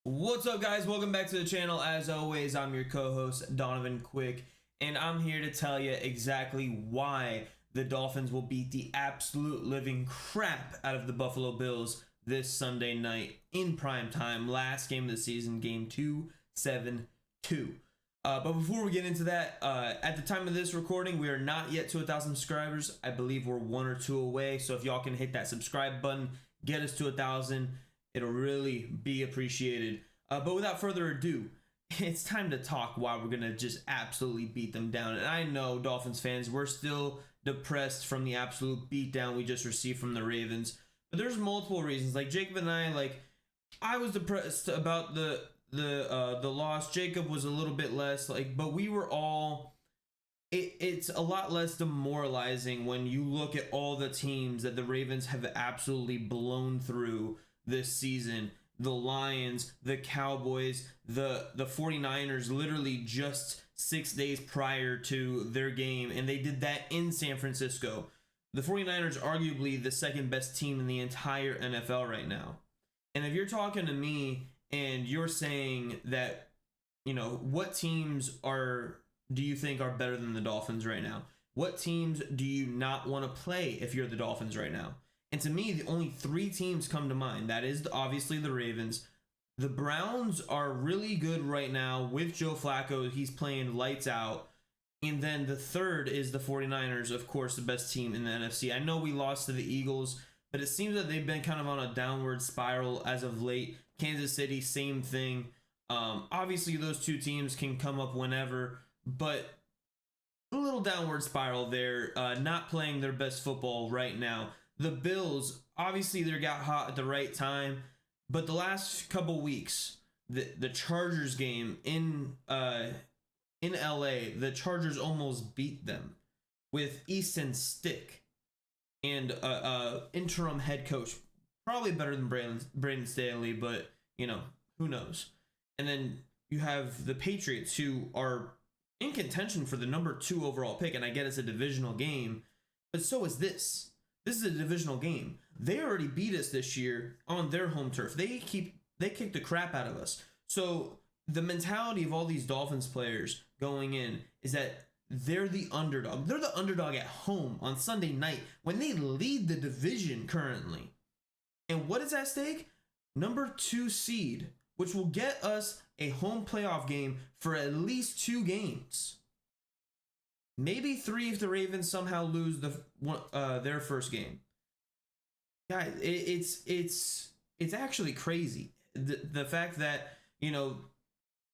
What's up, guys? Welcome back to the channel. As always, I'm your co-host Donovan Quick, and I'm here to tell you exactly why the Dolphins will beat the absolute living crap out of the Buffalo Bills this Sunday night in prime time. Last game of the season, game 2-7-2. But before we get into that, at the time of this recording, we are not yet to 1,000 subscribers. I believe we're one or two away. So if y'all can hit that subscribe button, get us to 1,000. It'll really be appreciated. But without further ado, it's time to talk why we're going to just absolutely beat them down. And I know, Dolphins fans, we're still depressed from the absolute beatdown we just received from the Ravens. But there's multiple reasons. Like Jacob and I was depressed about the loss. Jacob was a little bit less, but we were all... It's a lot less demoralizing when you look at all the teams that the Ravens have absolutely blown through this season. The Lions, the Cowboys, the 49ers, literally just 6 days prior to their game, and they did that in San Francisco. The 49ers arguably the second best team in the entire NFL right now. And if you're talking to me and you're saying that, what teams do you think are better than the Dolphins right now? What teams do you not want to play if you're the Dolphins right now? And to me, the only three teams come to mind. That is obviously the Ravens. The Browns are really good right now with Joe Flacco. He's playing lights out. And then the third is the 49ers, of course, the best team in the NFC. I know we lost to the Eagles, but it seems that they've been kind of on a downward spiral as of late. Kansas City, same thing. Obviously, those two teams can come up whenever, but a little downward spiral there, not playing their best football right now. The Bills, obviously they got hot at the right time, but the last couple weeks, the Chargers game in LA, the Chargers almost beat them with Easton Stick and interim head coach, probably better than Brandon Staley, but who knows. And then you have the Patriots, who are in contention for the number 2 overall pick, and I get it's a divisional game, but so is this. This is a divisional game. They already beat us this year on their home turf. They kicked the crap out of us. So the mentality of all these Dolphins players going in is that they're the underdog. They're the underdog at home on Sunday night when they lead the division currently. And what is at stake? Number 2 seed, which will get us a home playoff game for at least 2 games. Maybe 3 if the Ravens somehow lose their first game. Guys, it's actually crazy. The fact that, the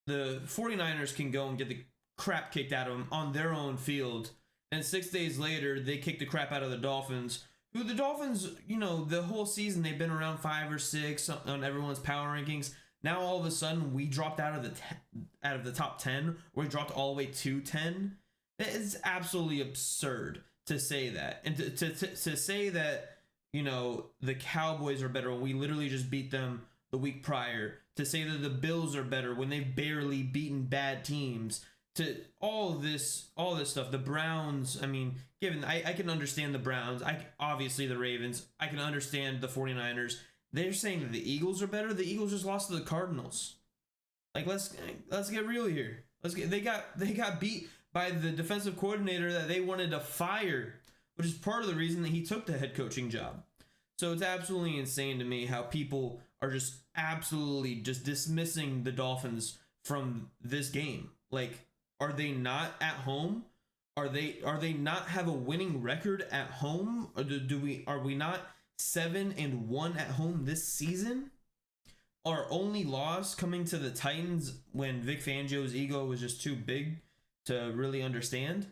49ers can go and get the crap kicked out of them on their own field, and 6 days later they kick the crap out of the Dolphins, who the Dolphins, the whole season they've been around 5 or 6 on everyone's power rankings. Now all of a sudden we dropped out of the top 10, or we dropped all the way to 10. It's absolutely absurd to say that. And to say that, the Cowboys are better when we literally just beat them the week prior. To say that the Bills are better when they've barely beaten bad teams. To all this stuff. The Browns, I can understand the Browns. Obviously the Ravens. I can understand the 49ers. They're saying that the Eagles are better. The Eagles just lost to the Cardinals. Let's get real here. They got beat by the defensive coordinator that they wanted to fire, which is part of the reason that he took the head coaching job. So it's absolutely insane to me how people are just absolutely just dismissing the Dolphins from this game. Are they not at home? Are they not have a winning record at home? Or are we not 7-1 at home this season? Our only loss coming to the Titans when Vic Fangio's ego was just too big to really understand.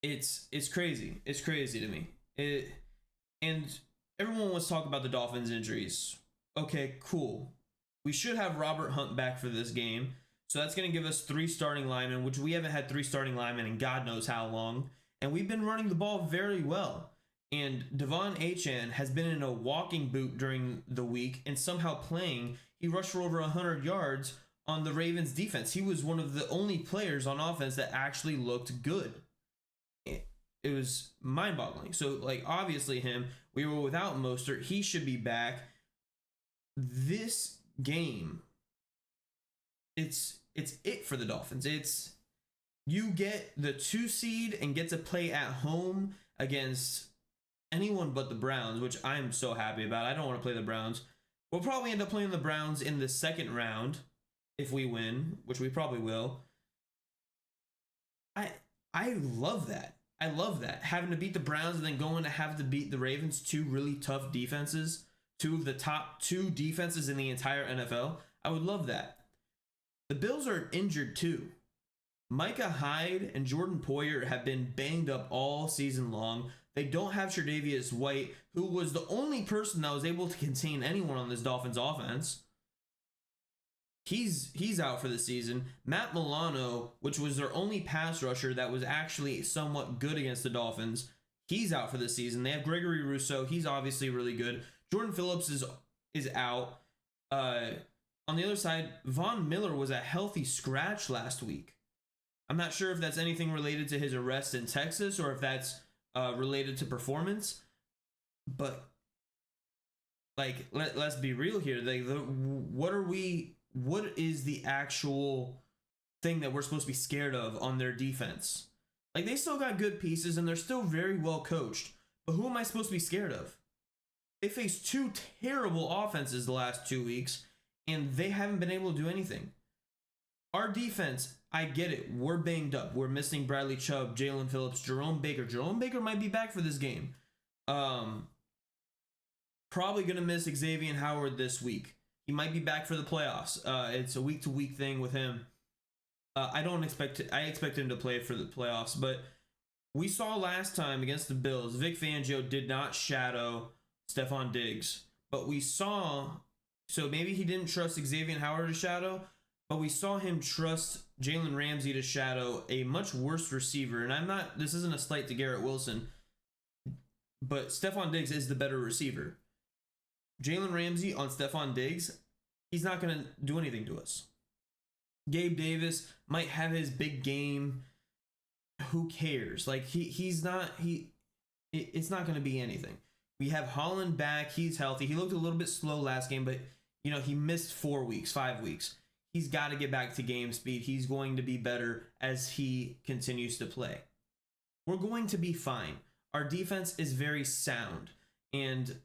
It's crazy. It's crazy to me. And everyone wants to talk about the Dolphins injuries. Okay, cool. We should have Robert Hunt back for this game. So that's going to give us 3 starting linemen, which we haven't had 3 starting linemen in God knows how long. And we've been running the ball very well. And Devon Achane has been in a walking boot during the week and somehow playing. He rushed for over 100 yards on the Ravens defense. He was one of the only players on offense that actually looked good. It was mind-boggling. So, obviously we were without Mostert. He should be back. This game, it's it for the Dolphins. It's you get the 2 seed and get to play at home against anyone but the Browns, which I'm so happy about. I don't want to play the Browns. We'll probably end up playing the Browns in the second round if we win, which we probably will. I love that. I love that. Having to beat the Browns and then going to have to beat the Ravens, 2 really tough defenses, 2 of the top 2 defenses in the entire NFL. I would love that. The Bills are injured too. Micah Hyde and Jordan Poyer have been banged up all season long. They don't have Tre'Davious White, who was the only person that was able to contain anyone on this Dolphins offense. He's out for the season. Matt Milano, which was their only pass rusher that was actually somewhat good against the Dolphins, he's out for the season. They have Gregory Rousseau. He's obviously really good. Jordan Phillips is out. On the other side, Von Miller was a healthy scratch last week. I'm not sure if that's anything related to his arrest in Texas or if that's related to performance. But like, let's be real here. What is the actual thing that we're supposed to be scared of on their defense? Like, they still got good pieces and they're still very well coached. But who am I supposed to be scared of? They faced 2 terrible offenses the last 2 weeks and they haven't been able to do anything. Our defense, I get it. We're banged up. We're missing Bradley Chubb, Jalen Phillips, Jerome Baker. Jerome Baker might be back for this game. Probably going to miss Xavier Howard this week. He might be back for the playoffs. It's a week-to-week thing with him. I expect him to play for the playoffs, but we saw last time against the Bills, Vic Fangio did not shadow Stephon Diggs, but we saw, so maybe he didn't trust Xavier Howard to shadow, but we saw him trust Jalen Ramsey to shadow a much worse receiver. And this isn't a slight to Garrett Wilson, but Stephon Diggs is the better receiver. Jalen Ramsey on Stephon Diggs, he's not going to do anything to us. Gabe Davis might have his big game. Who cares? Like, it's not going to be anything. We have Holland back. He's healthy. He looked a little bit slow last game, but, he missed 5 weeks. He's got to get back to game speed. He's going to be better as he continues to play. We're going to be fine. Our defense is very sound. And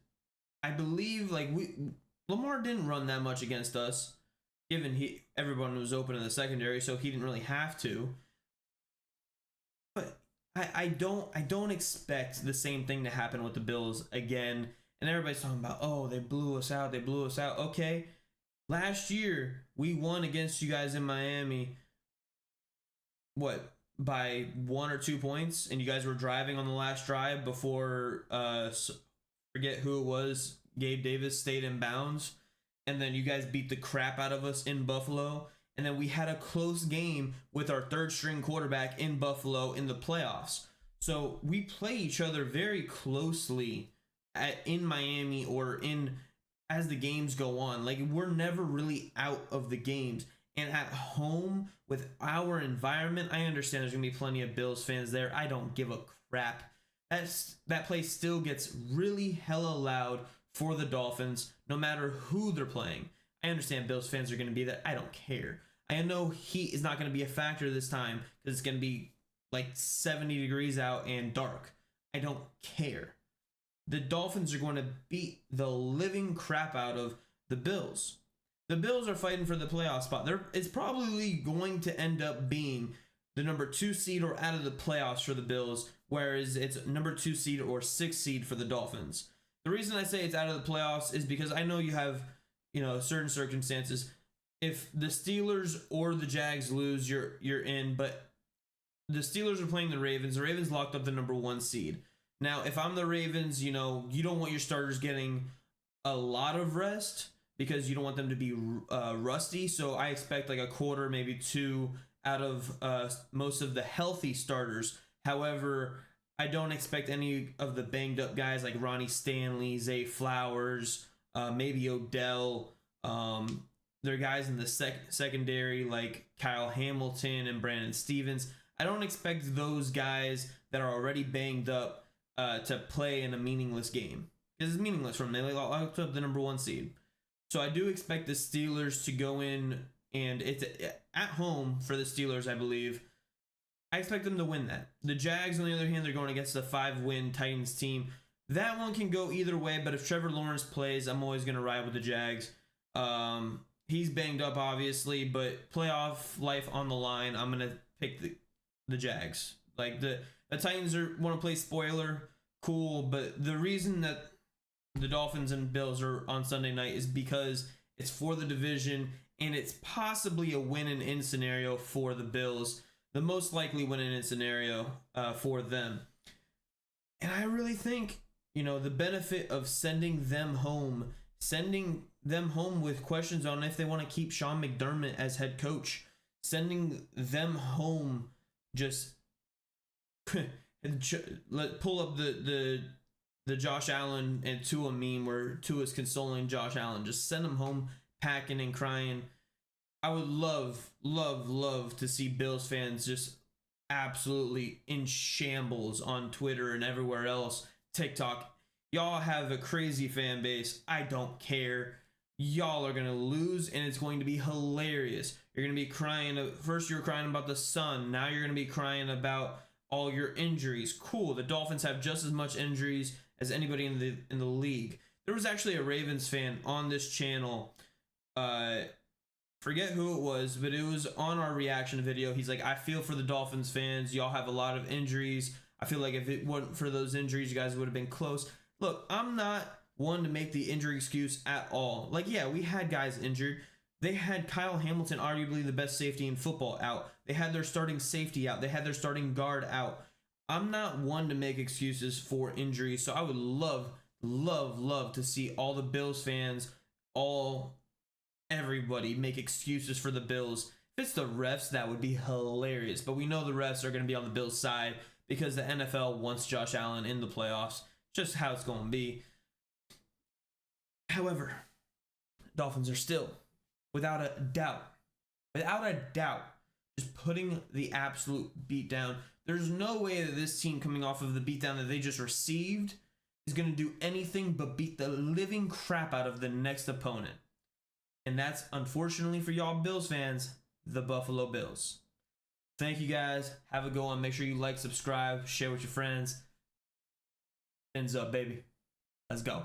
I believe Lamar didn't run that much against us, given everyone was open in the secondary, so he didn't really have to. But I don't expect the same thing to happen with the Bills again. And everybody's talking about, oh, they blew us out. Okay, last year we won against you guys in Miami. What? By 1 or 2 points, and you guys were driving on the last drive before forget who it was, Gabe Davis stayed in bounds, and then you guys beat the crap out of us in Buffalo, and then we had a close game with our 3rd string quarterback in Buffalo in the playoffs. So we play each other very closely in Miami or as the games go on. Like, we're never really out of the games. And at home with our environment, I understand there's going to be plenty of Bills fans there. I don't give a crap. That place still gets really hella loud for the Dolphins, no matter who they're playing. I understand Bills fans are going to be there. I don't care. I know heat is not going to be a factor this time because it's going to be like 70 degrees out and dark. I don't care. The Dolphins are going to beat the living crap out of the Bills. The Bills are fighting for the playoff spot. It's probably going to end up being the number 2 seed or out of the playoffs for the Bills, whereas it's number 2 seed or 6 seed for the Dolphins. The reason I say it's out of the playoffs is because I know you have, certain circumstances. If the Steelers or the Jags lose, you're in, but the Steelers are playing the Ravens. The Ravens locked up the number 1 seed. Now, if I'm the Ravens, you don't want your starters getting a lot of rest, because you don't want them to be rusty. So I expect like a quarter, maybe 2 out of most of the healthy starters. However, I don't expect any of the banged up guys like Ronnie Stanley, Zay Flowers, maybe Odell. There are guys in the secondary like Kyle Hamilton and Brandon Stevens. I don't expect those guys that are already banged up to play in a meaningless game. Because it's meaningless from them. They locked up the number 1 seed. So I do expect the Steelers to go in, and it's at home for the Steelers, I believe. I expect them to win that. The Jags, on the other hand, they're going against the 5-win Titans team. That one can go either way, but if Trevor Lawrence plays, I'm always going to ride with the Jags. He's banged up, obviously, but playoff life on the line, I'm going to pick the Jags. Like, the Titans want to play spoiler, cool, but the reason that the Dolphins and Bills are on Sunday night is because it's for the division, and it's possibly a win-and-in scenario for the Bills. The most likely win-and-in scenario for them. And I really think, the benefit of sending them home with questions on if they want to keep Sean McDermott as head coach, sending them home, just pull up the Josh Allen and Tua meme where Tua's consoling Josh Allen. Just send them home packing and crying. I would love to see Bills fans just absolutely in shambles on Twitter and everywhere else. TikTok. Y'all have a crazy fan base. I don't care. Y'all are going to lose, and it's going to be hilarious. You're going to be crying. First, you were crying about the sun. Now you're going to be crying about all your injuries. Cool. The Dolphins have just as much injuries as anybody in the league. There was actually a Ravens fan on this channel. Forget who it was, but it was on our reaction video. He's like, I feel for the Dolphins fans. Y'all have a lot of injuries. I feel like if it wasn't for those injuries, you guys would have been close. Look, I'm not one to make the injury excuse at all. Like, yeah, we had guys injured. They had Kyle Hamilton, arguably the best safety in football, out. They had their starting safety out. They had their starting guard out. I'm not one to make excuses for injuries, so I would love to see all the Bills fans, everybody make excuses for the Bills. If it's the refs, that would be hilarious. But we know the refs are going to be on the Bills' side because the NFL wants Josh Allen in the playoffs. Just how it's going to be. However, Dolphins are still, without a doubt, just putting the absolute beat down. There's no way that this team, coming off of the beatdown that they just received, is going to do anything but beat the living crap out of the next opponent. And that's, unfortunately for y'all Bills fans, the Buffalo Bills. Thank you guys. Have a good one. Make sure you like, subscribe, share with your friends. Ends up, baby. Let's go.